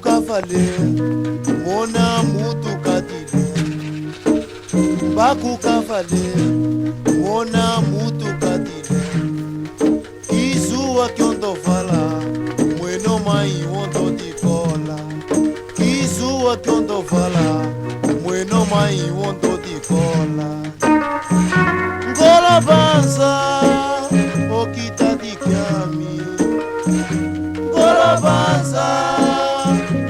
bakukafale mona mutu katile, bakukafale mona mutu katile, izuwa kyondovala mweno mai wondo dikola, izuwa kyondovala mweno mai wondo dikola, ngola banza okita dikyami, ngola banza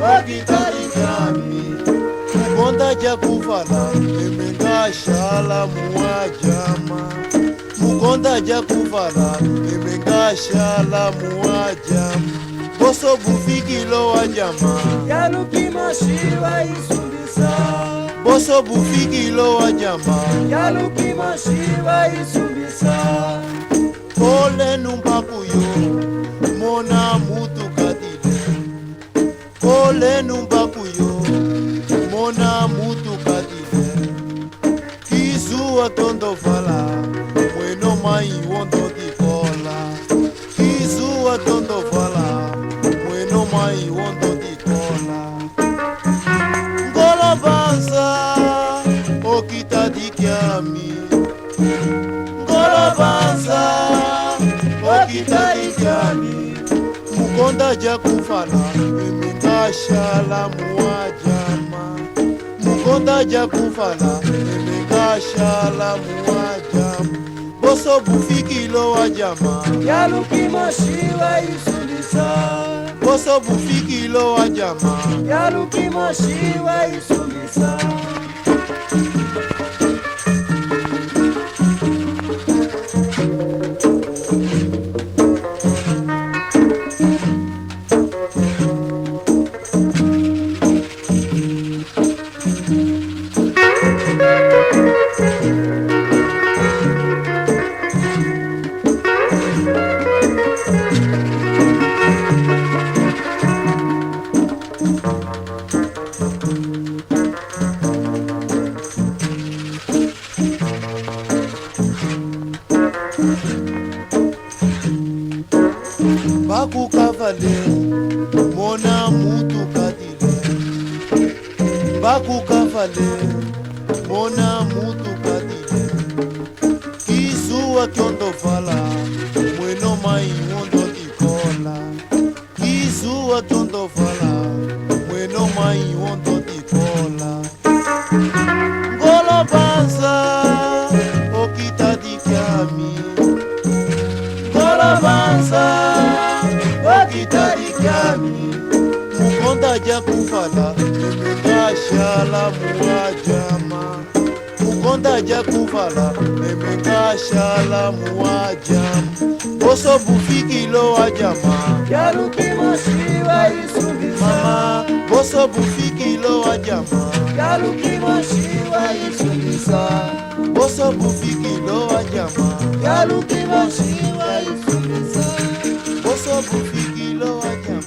okita dikyami, mukonda jakuvala emenga shala muwajama, mukonda jakuvala emenga shala muwajama, boso bufikilo wajama yalukima shiva isumbisa, boso bufikilo wajama yalukima shiva isumbisa, ole numbakuyo mona mutu katile, ole numbakuyo mona mutu katile, kizuwa tondovala mweno mai wondo dikola, kizuwa tondovala mweno mai wondo dikola, ngola banza okita dikyami, ngola banza okita dikyami, mukonda jakufala emenga shala muwajama, mukonda jakufala emenga shala muwajama, boso bufikilo wajama yalukima shiva isumbisa, boso bufikilo wajama yalukima shiva isumbisa. bakukafale mona mutu katile, bakukafale mona mutu katile, kizuwa kyondovala mweno mai wondo dikola, kizuwa kyondovala mweno mai wondo dikola, ngola banza okita dikyami, ngola banza okita dikyami, mukonda jakufala emenga shala muwajama, mukonda jakufala emenga shala muwajama, boso bufikilo wajama yalukima shiva isumbisa, mama, boso bufikilo wajama yalukima shiva isumbisa, boso bufikilo wajama yalukima shiva isumbisa, boso bufikilo wajama.